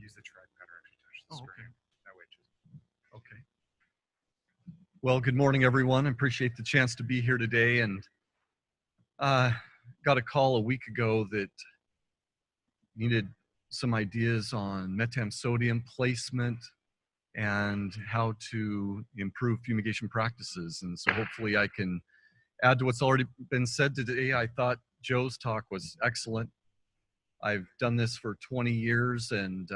use the trackpad or actually touch the screen. That way, Okay. Well, good morning, everyone. I appreciate the chance to be here today, and got a call a week ago that needed some ideas on Metam Sodium placement and how to improve fumigation practices. And so hopefully I can add to what's already been said today. I thought Joe's talk was excellent. I've done this for 20 years, and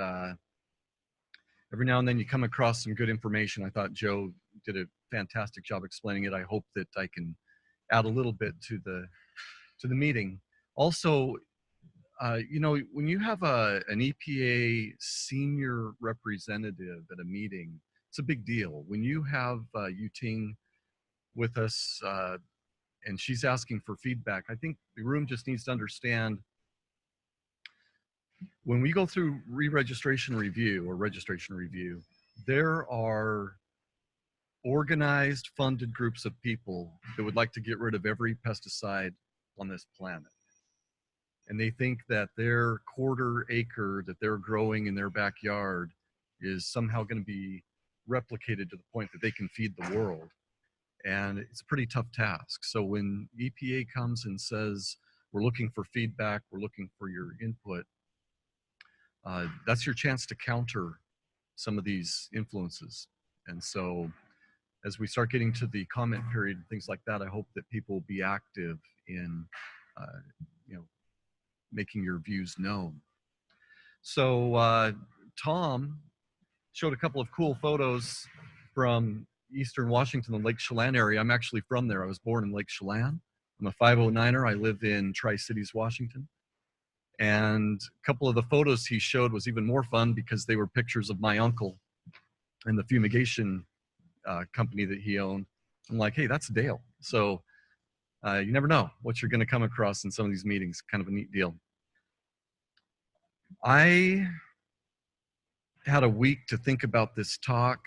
every now and then you come across some good information. I thought Joe did a fantastic job explaining it. I hope that I can add a little bit to the meeting. Also, you know, when you have an EPA senior representative at a meeting, it's a big deal. When you have Yuting with us and she's asking for feedback, I think the room just needs to understand when we go through re-registration review or registration review, there are organized, funded groups of people that would like to get rid of every pesticide on this planet. And they think that their quarter acre that they're growing in their backyard is somehow going to be replicated to the point that they can feed the world. And it's a pretty tough task. So when EPA comes and says, we're looking for feedback, we're looking for your input, that's your chance to counter some of these influences. And so as we start getting to the comment period and things like that, I hope that people will be active in you know, making your views known. So Tom showed a couple of cool photos from Eastern Washington, the Lake Chelan area. I'm actually from there. I was born in Lake Chelan. I'm a 509er. I live in Tri-Cities, Washington. And a couple of the photos he showed was even more fun because they were pictures of my uncle and the fumigation company that he owned. I'm like, hey, that's Dale. So you never know what you're going to come across in some of these meetings. Kind of a neat deal. I had a week to think about this talk.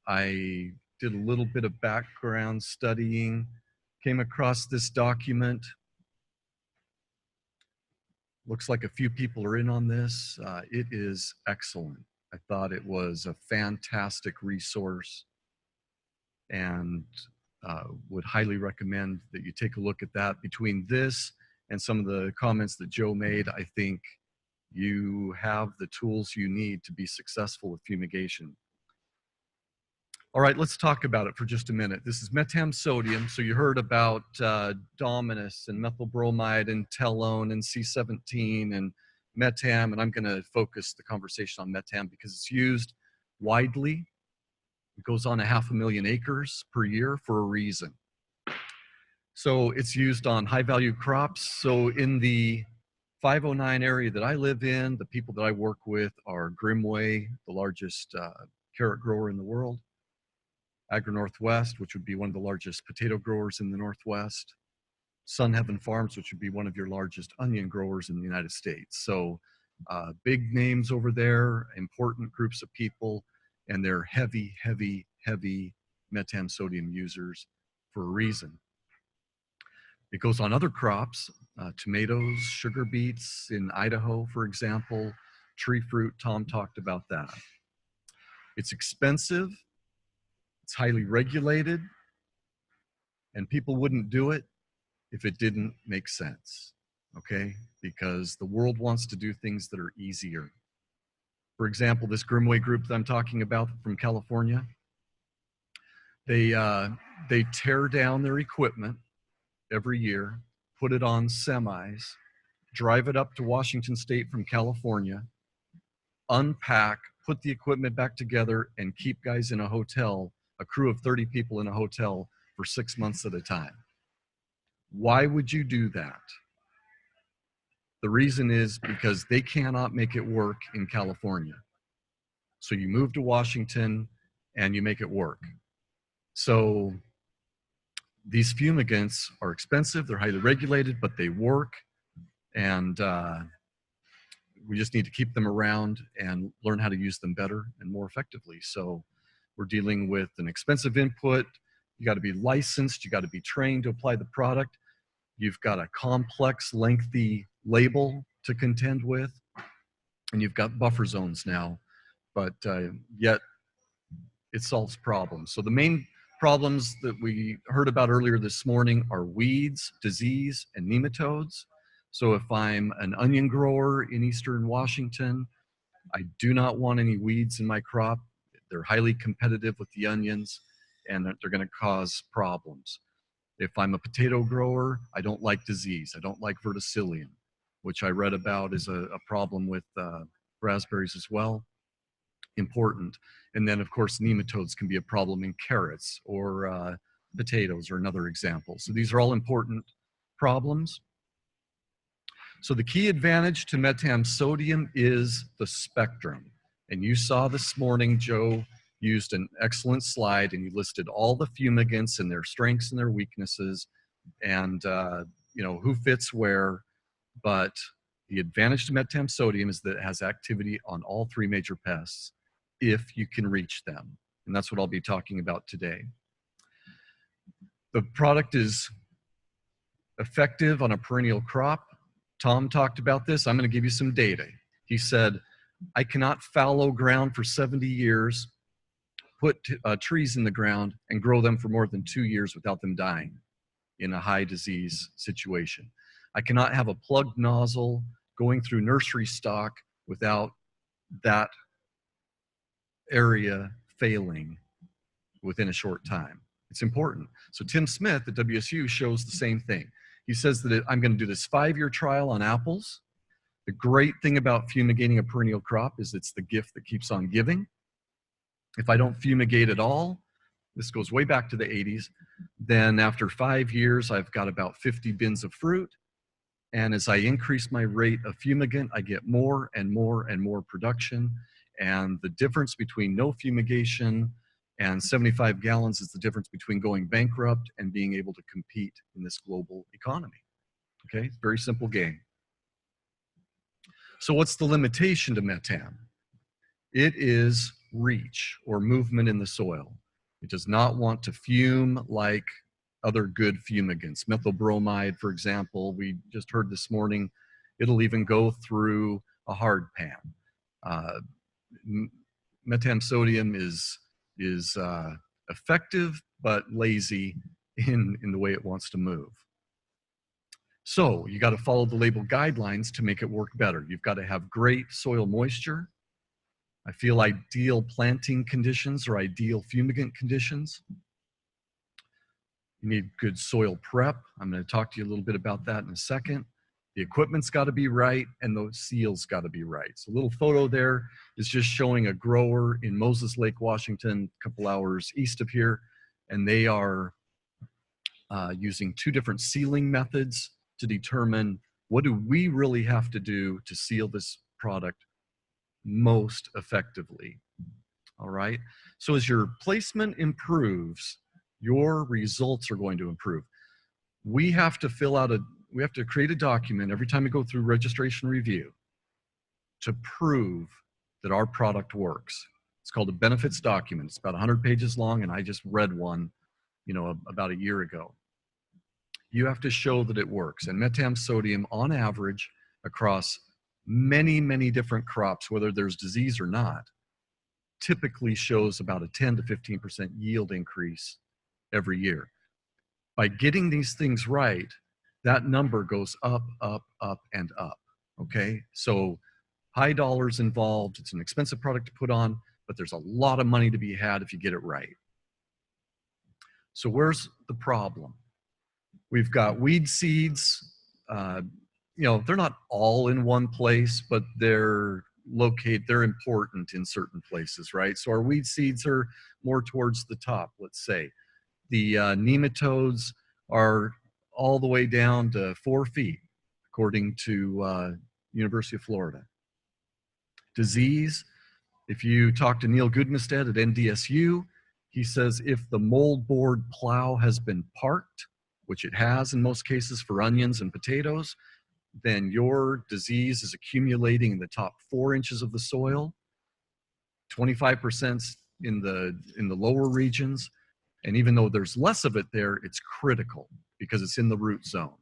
I did a little bit of background studying, came across this document. Looks like a few people are in on this. It is excellent. I thought it was a fantastic resource and would highly recommend that you take a look at that. Between this and some of the comments that Joe made, I think you have the tools you need to be successful with fumigation. All right, let's talk about it for just a minute. This is Metam Sodium. So you heard about Dominus and methyl bromide and Telone and C17 and Metam, and I'm going to focus the conversation on Metam because it's used widely. It goes on 500,000 acres per year for a reason. So it's used on high-value crops. So in the 509 area that I live in, the people that I work with are Grimway, the largest carrot grower in the world, Agri Northwest, which would be one of the largest potato growers in the Northwest, Sun Heaven Farms, which would be one of your largest onion growers in the United States. So big names over there, important groups of people, and they're heavy, heavy, heavy Metam Sodium users for a reason. It goes on other crops, tomatoes, sugar beets in Idaho, for example, tree fruit. Tom talked about that. It's expensive. It's highly regulated, and people wouldn't do it if it didn't make sense, okay? Because the world wants to do things that are easier. For example, this Grimway group that I'm talking about from California, they tear down their equipment every year, put it on semis, drive it up to Washington State from California, unpack, put the equipment back together, and keep guys in a hotel, a crew of 30 people in a hotel for 6 months at a time. Why would you do that? The reason is because they cannot make it work in California. So you move to Washington and you make it work. So these fumigants are expensive, they're highly regulated, but they work, and we just need to keep them around and learn how to use them better and more effectively. So we're dealing with an expensive input. You got to be licensed. You got to be trained to apply the product. You've got a complex, lengthy label to contend with. And you've got buffer zones now but yet it solves problems. So the main problems that we heard about earlier this morning are weeds, disease, and nematodes. So if I'm an onion grower in Eastern Washington, I do not want any weeds in my crop. They're highly competitive with the onions, and they're going to cause problems. If I'm a potato grower, I don't like disease. I don't like verticillium, which I read about is a problem with raspberries as well. Important. And then, of course, nematodes can be a problem in carrots or potatoes are another example. So these are all important problems. So the key advantage to Metam Sodium is the spectrum. And you saw this morning, Joe used an excellent slide and he listed all the fumigants and their strengths and their weaknesses and you know, who fits where. But the advantage to Metam Sodium is that it has activity on all three major pests if you can reach them. And that's what I'll be talking about today. The product is effective on a perennial crop. Tom talked about this. I'm going to give you some data. He said, I cannot fallow ground for 70 years, put trees in the ground, and grow them for more than 2 years without them dying in a high disease situation. I cannot have a plugged nozzle going through nursery stock without that area failing within a short time. It's important. So Tim Smith at WSU shows the same thing. He says that I'm going to do this 5-year trial on apples. The great thing about fumigating a perennial crop is it's the gift that keeps on giving. If I don't fumigate at all, this goes way back to the 80s, then after 5 years, I've got about 50 bins of fruit. And as I increase my rate of fumigant, I get more and more and more production. And the difference between no fumigation and 75 gallons is the difference between going bankrupt and being able to compete in this global economy. Okay, very simple game. So what's the limitation to Metam? It is reach or movement in the soil. It does not want to fume like other good fumigants. Methyl bromide, for example, we just heard this morning, it'll even go through a hard pan. Metam Sodium is effective but lazy in the way it wants to move. So you got to follow the label guidelines to make it work better. You've got to have great soil moisture. I feel ideal planting conditions or ideal fumigant conditions. You need good soil prep. I'm going to talk to you a little bit about that in a second. The equipment's got to be right and the seal's got to be right. So a little photo there is just showing a grower in Moses Lake, Washington, a couple hours east of here. And they are using 2 different sealing methods to determine what do we really have to do to seal this product most effectively. All right. So as your placement improves, your results are going to improve. We have to create a document every time we go through registration review to prove that our product works. It's called a benefits document. It's about 100 pages long, and I just read one, you know, about a year ago. You have to show that it works. And Metam Sodium, on average, across many, many different crops, whether there's disease or not, typically shows about a 10 to 15% yield increase every year. By getting these things right, that number goes up, up, up, and up, okay? So high dollars involved. It's an expensive product to put on, but there's a lot of money to be had if you get it right. So where's the problem? We've got weed seeds. You know, they're not all in one place, but they're important in certain places, right? So our weed seeds are more towards the top, let's say. The nematodes are all the way down to 4 feet, according to University of Florida. Disease, if you talk to Neil Goodmestead at NDSU, he says if the moldboard plow has been parked, which it has in most cases for onions and potatoes, then your disease is accumulating in the top 4 inches of the soil, 25% in the lower regions. And even though there's less of it there, it's critical because it's in the root zone.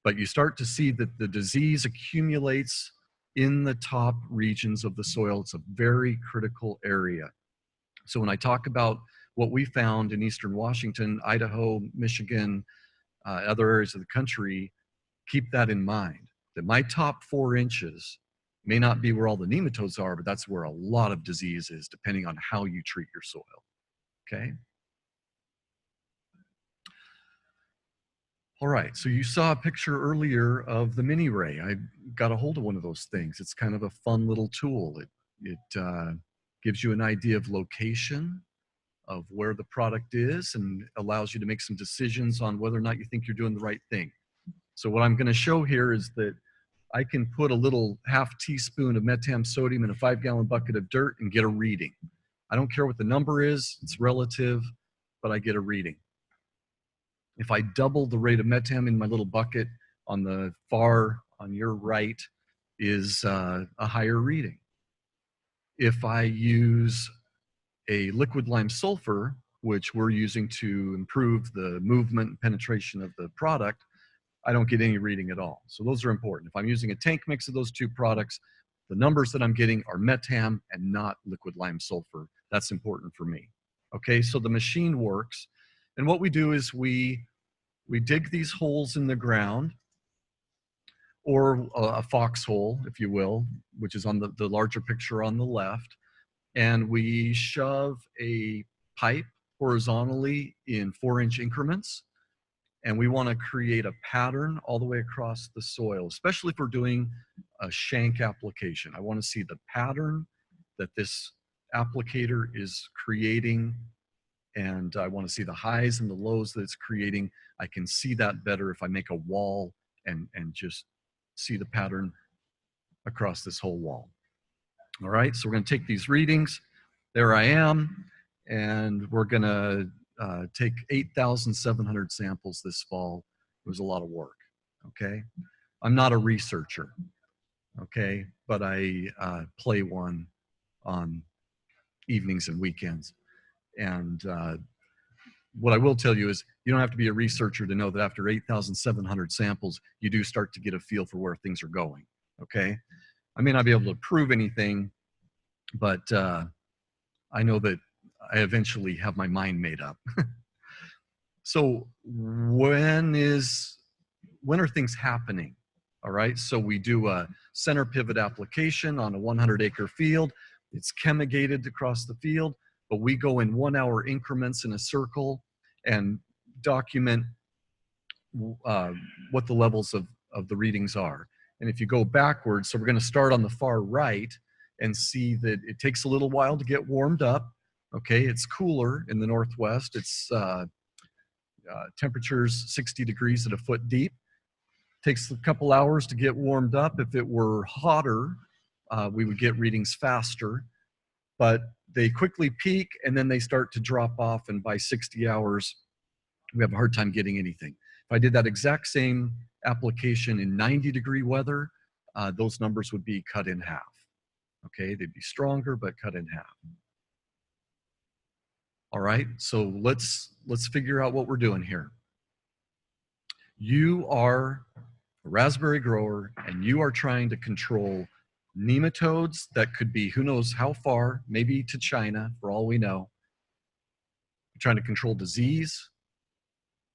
But you start to see that the disease accumulates in the top regions of the soil. It's a very critical area. So when I talk about what we found in Eastern Washington, Idaho, Michigan, other areas of the country, keep that in mind, that my top 4 inches may not be where all the nematodes are, but that's where a lot of disease is, depending on how you treat your soil, okay? All right, so you saw a picture earlier of the Miniray. I got a hold of one of those things. It's kind of a fun little tool. It gives you an idea of location, of where the product is, and allows you to make some decisions on whether or not you think you're doing the right thing. So what I'm going to show here is that I can put a little half teaspoon of Metam Sodium in a 5-gallon bucket of dirt and get a reading. I don't care what the number is, it's relative, but I get a reading. If I double the rate of Metam in my little bucket, on the far, on your right, is a higher reading. If I use a liquid lime sulfur, which we're using to improve the movement and penetration of the product, I don't get any reading at all. So those are important. If I'm using a tank mix of those 2 products, the numbers that I'm getting are Metam and not liquid lime sulfur. That's important for me. Okay, so the machine works. And what we do is we dig these holes in the ground, or a foxhole, if you will, which is on the larger picture on the left. And we shove a pipe horizontally in 4-inch increments. And we want to create a pattern all the way across the soil, especially if we're doing a shank application. I want to see the pattern that this applicator is creating, and I want to see the highs and the lows that it's creating. I can see that better if I make a wall and just see the pattern across this whole wall. All right, so we're going to take these readings. There I am, and we're going to take 8,700 samples this fall. It was a lot of work, okay? I'm not a researcher, okay? But I play one on evenings and weekends. And what I will tell you is you don't have to be a researcher to know that after 8,700 samples, you do start to get a feel for where things are going, okay? I may not be able to prove anything, but I know that I eventually have my mind made up. So when are things happening? All right, so we do a center pivot application on a 100-acre field. It's chemigated across the field, but we go in 1-hour increments in a circle and document what the levels of the readings are. And if you go backwards, so we're going to start on the far right and see that it takes a little while to get warmed up. Okay, it's cooler in the Northwest. It's temperatures 60 degrees at a foot deep. Takes a couple hours to get warmed up. If it were hotter, we would get readings faster, but they quickly peak and then they start to drop off, and by 60 hours, we have a hard time getting anything. If I did that exact same application in 90-degree weather, those numbers would be cut in half. Okay, they'd be stronger, but cut in half. All right, so let's figure out what we're doing here. You are a raspberry grower, and you are trying to control nematodes that could be who knows how far, maybe to China, for all we know. You're trying to control disease,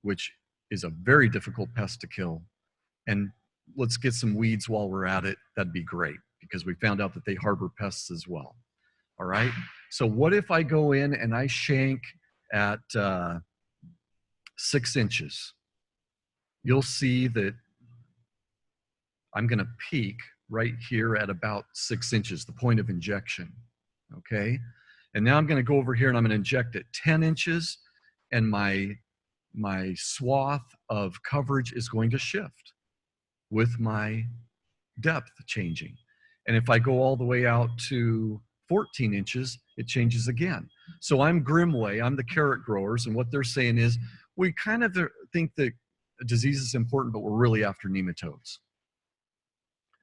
which is a very difficult pest to kill. And let's get some weeds while we're at it. That'd be great, because we found out that they harbor pests as well. All right, so what if I go in and I shank at 6 inches? You'll see that I'm going to peak right here at about 6 inches, the point of injection, okay? And now I'm going to go over here and I'm going to inject at 10 inches, and my swath of coverage is going to shift with my depth changing. And if I go all the way out to 14 inches, it changes again. So I'm Grimway, I'm the carrot growers, and what they're saying is, we kind of think that disease is important, but we're really after nematodes.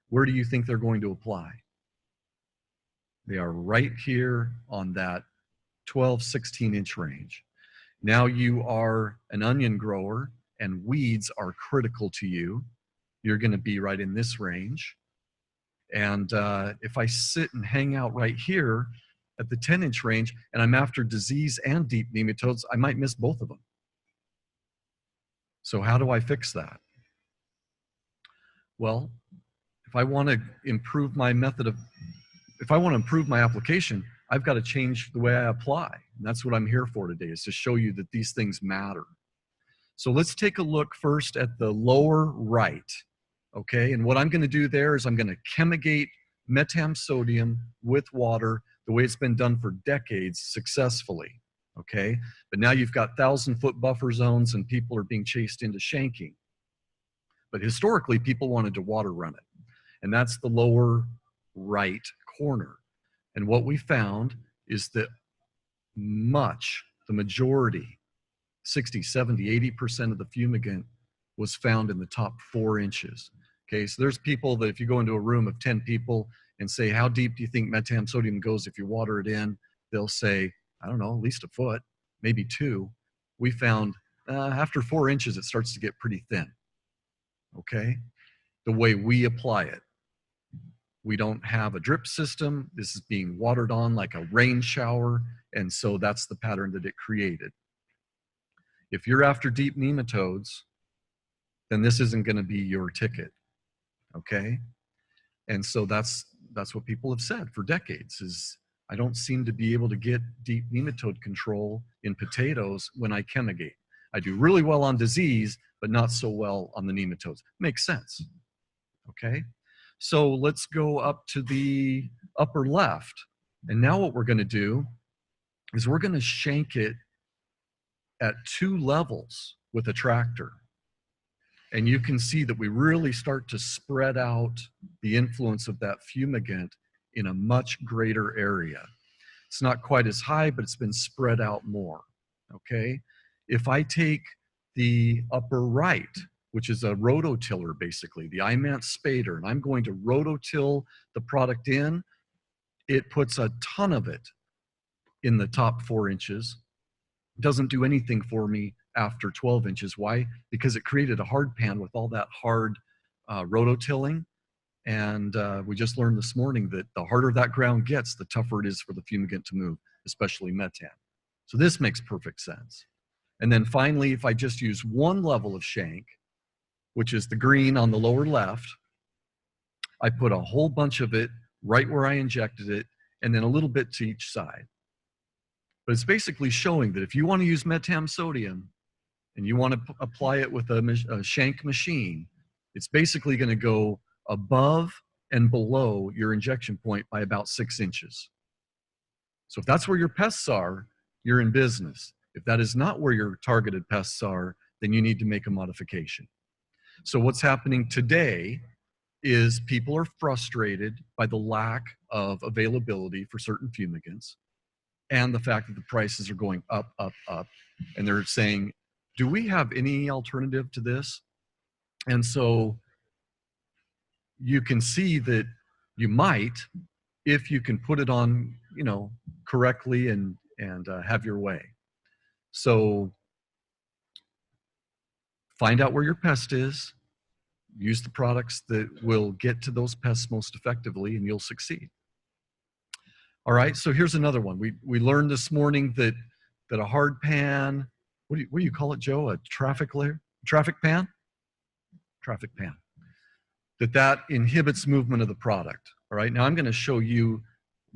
Where do you think they're going to apply? They are right here on that 12, 16-inch range. Now you are an onion grower and weeds are critical to you. You're going to be right in this range. And if I sit and hang out right here at the 10-inch range and I'm after disease and deep nematodes, I might miss both of them. So how do I fix that? Well, if I want to improve my if I want to improve my application, I've got to change the way I apply. And that's what I'm here for today, is to show you that these things matter. So let's take a look first at the lower right, okay? And what I'm going to do there is I'm going to chemigate Metam Sodium with water the way it's been done for decades successfully, okay? But now you've got 1,000-foot buffer zones and people are being chased into shanking. But historically, people wanted to water run it. And that's the lower right corner. And what we found is that the majority, 60, 70, 80% of the fumigant was found in the top 4 inches. Okay, so there's people that if you go into a room of 10 people and say, how deep do you think Metam Sodium goes if you water it in? They'll say, I don't know, at least a foot, maybe 2. We found after 4 inches, it starts to get pretty thin. Okay, the way we apply it. We don't have a drip system. This is being watered on like a rain shower. And so that's the pattern that it created. If you're after deep nematodes, then this isn't going to be your ticket. Okay? And so that's what people have said for decades is I don't seem to be able to get deep nematode control in potatoes when I chemigate. I do really well on disease, but not so well on the nematodes. Makes sense. Okay? So let's go up to the upper left. And now what we're going to do is we're going to shank it at 2 levels with a tractor. And you can see that we really start to spread out the influence of that fumigant in a much greater area. It's not quite as high, but it's been spread out more, okay? If I take the upper right, which is a rototiller basically, the IMANT spader, and I'm going to rototill the product in, it puts a ton of it in the top 4 inches. Doesn't do anything for me after 12 inches. Why? Because it created a hard pan with all that hard rototilling. And we just learned this morning that the harder that ground gets, the tougher it is for the fumigant to move, especially metam. So this makes perfect sense. And then finally, if I just use 1 level of shank, which is the green on the lower left, I put a whole bunch of it right where I injected it, and then a little bit to each side. But it's basically showing that if you want to use Metam Sodium and you want to apply it with a shank machine, it's basically going to go above and below your injection point by about 6 inches. So if that's where your pests are, you're in business. If that is not where your targeted pests are, then you need to make a modification. So what's happening today is people are frustrated by the lack of availability for certain fumigants and the fact that the prices are going up, up, up. And they're saying, do we have any alternative to this? And so you can see that you might, if you can put it on, you know, correctly and have your way. So find out where your pest is, use the products that will get to those pests most effectively, and you'll succeed. All right, so here's another one. We learned this morning that a hard pan, what do you call it, Joe? A traffic pan? Traffic pan. That inhibits movement of the product. All right, now I'm going to show you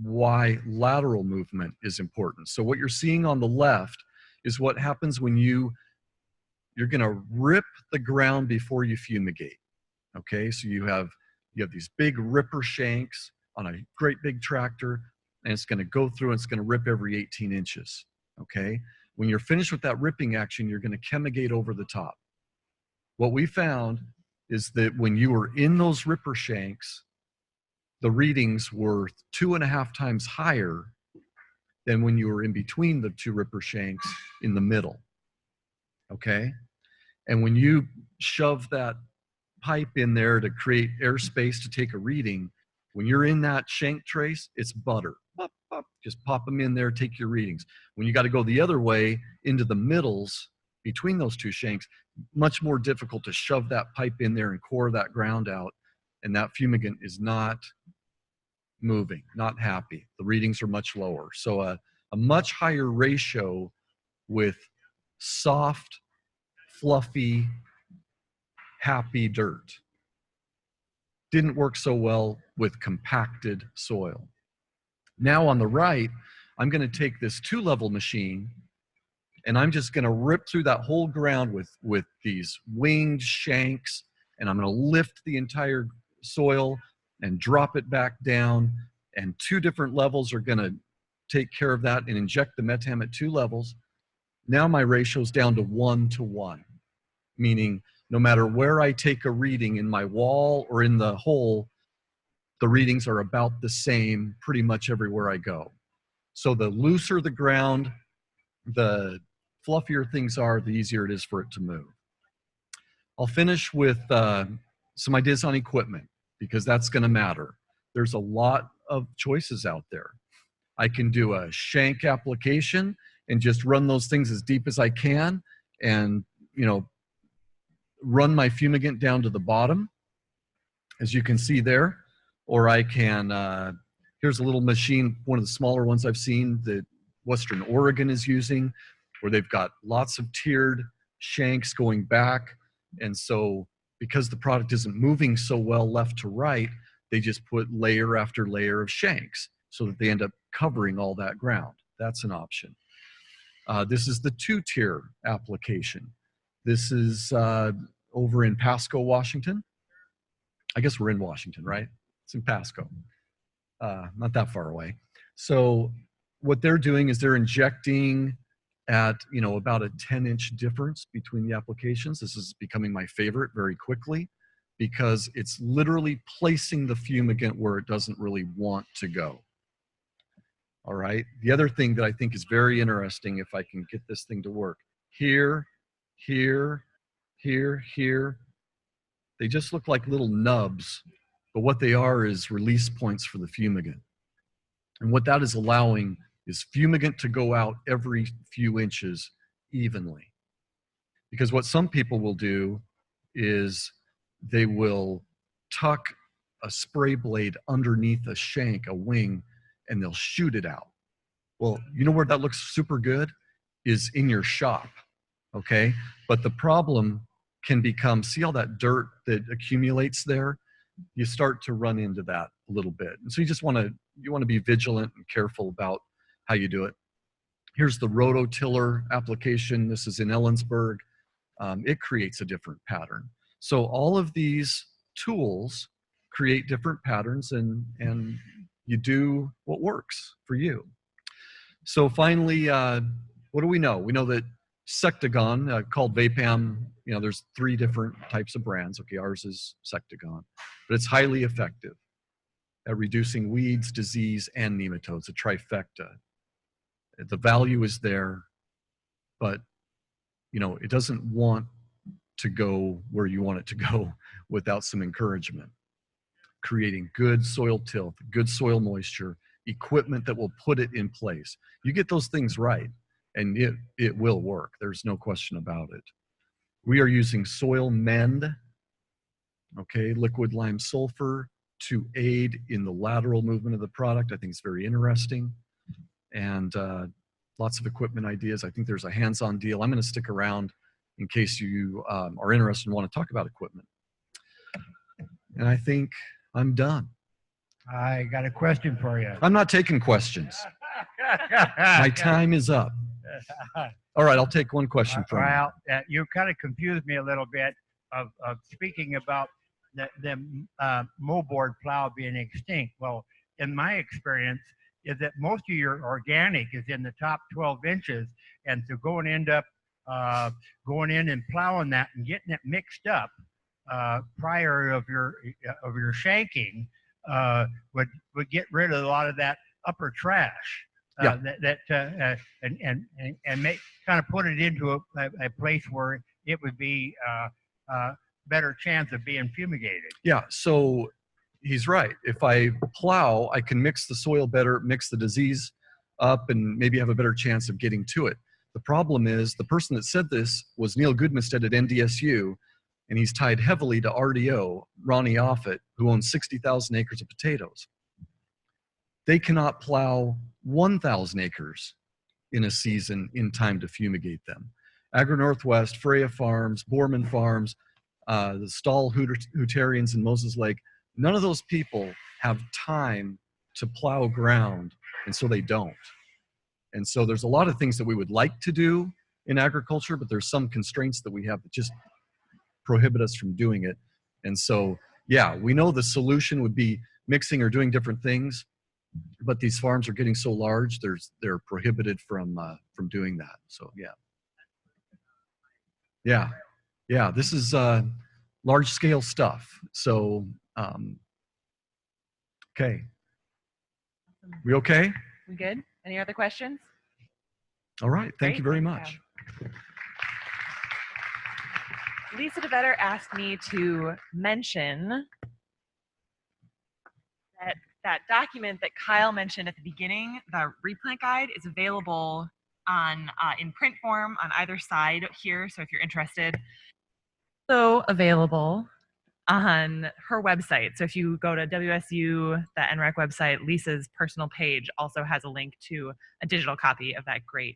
why lateral movement is important. So what you're seeing on the left is what happens when you're going to rip the ground before you fumigate. Okay, so you have these big ripper shanks on a great big tractor, and it's going to go through and it's going to rip every 18 inches. Okay, when you're finished with that ripping action, you're going to chemigate over the top. What we found is that when you were in those ripper shanks, the readings were 2.5 times higher than when you were in between the 2 ripper shanks in the middle. Okay, and when you shove that pipe in there to create airspace to take a reading, when you're in that shank trace, it's butter. Pop, pop, just pop them in there, take your readings. When you got to go the other way into the middles between those 2 shanks, much more difficult to shove that pipe in there and core that ground out, and that fumigant is not moving, not happy. The readings are much lower. So a much higher ratio with soft, fluffy, happy dirt. Didn't work so well with compacted soil. Now on the right, I'm going to take this 2-level machine and I'm just going to rip through that whole ground with these winged shanks, and I'm going to lift the entire soil and drop it back down, and 2 different levels are going to take care of that and inject the Metam at 2 levels. Now my ratio is down to 1:1, meaning no matter where I take a reading in my wall or in the hole, the readings are about the same pretty much everywhere I go. So the looser the ground, the fluffier things are, the easier it is for it to move. I'll finish with some ideas on equipment, because that's going to matter. There's a lot of choices out there. I can do a Shank application and just run those things as deep as I can and, you know, run my fumigant down to the bottom, as you can see there. Or I can, here's a little machine, one of the smaller ones I've seen that Western Oregon is using, where they've got lots of tiered shanks going back. And so because the product isn't moving so well left to right, they just put layer after layer of shanks so that they end up covering all that ground. That's an option. This is the 2-tier application. This is over in Pasco, Washington. I guess we're in Washington, right? It's in Pasco, not that far away. So what they're doing is they're injecting at, you know, about a 10-inch difference between the applications. This is becoming my favorite very quickly, because it's literally placing the fumigant where it doesn't really want to go. All right. The other thing that I think is very interesting, if I can get this thing to work, here, here, here, here, they just look like little nubs, but what they are is release points for the fumigant. And what that is allowing is fumigant to go out every few inches evenly. Because what some people will do is they will tuck a spray blade underneath a shank, a wing, and they'll shoot it out. Well, you know where that looks super good is in your shop, okay? But the problem can become, see all that dirt that accumulates there? You start to run into that a little bit. And so you just want to be vigilant and careful about how you do it. Here's the Rototiller application. This is in Ellensburg. It creates a different pattern. So all of these tools create different patterns, and you do what works for you. So finally, what do we know? We know that Sectagon, called Vapam, you know, there's 3 different types of brands. Okay, ours is Sectagon, but it's highly effective at reducing weeds, disease, and nematodes, a trifecta. The value is there, but, you know, it doesn't want to go where you want it to go without some encouragement. Creating good soil tilth, good soil moisture, equipment that will put it in place. You get those things right, and it will work. There's no question about it. We are using Soil Mend, okay, liquid lime sulfur, to aid in the lateral movement of the product. I think it's very interesting. And lots of equipment ideas. I think there's a hands-on deal. I'm going to stick around in case you are interested and want to talk about equipment. And I think I'm done. I got a question for you. I'm not taking questions. My time is up. All right, I'll take one question from you. Well, you kind of confused me a little bit of speaking about the Moldboard Plow being extinct. Well, in my experience, is that most of your organic is in the top 12 inches, and so going in and plowing that and getting it mixed up prior of your shanking would get rid of a lot of that upper trash. Yeah. And make kind of put it into a place where it would be better chance of being fumigated. Yeah, so he's right. If I plow, I can mix the soil better, mix the disease up, and maybe have a better chance of getting to it. The problem is the person that said this was Neil Goodmanstead at NDSU, and he's tied heavily to RDO, Ronnie Offit, who owns 60,000 acres of potatoes. they cannot plow 1,000 acres in a season in time to fumigate them. Agri Northwest, Freya Farms, Borman Farms, the Stahl Hootarians in Moses Lake, none of those people have time to plow ground, and so they don't. And so there's a lot of things that we would like to do in agriculture, but there's some constraints that we have that just prohibit us from doing it. And so, yeah, we know the solution would be mixing or doing different things, but these farms are getting so large, they're prohibited from doing that. So yeah, this is large scale stuff. So okay, we okay? We good? Any other questions? All right, thank you Great, very thanks, much. Lisa DeVetter asked me to mention that document that Kyle mentioned at the beginning. The replant guide is available on in print form on either side here. So if you're interested, also available on her website. So if you go to WSU, the NREC website, Lisa's personal page also has a link to a digital copy of that great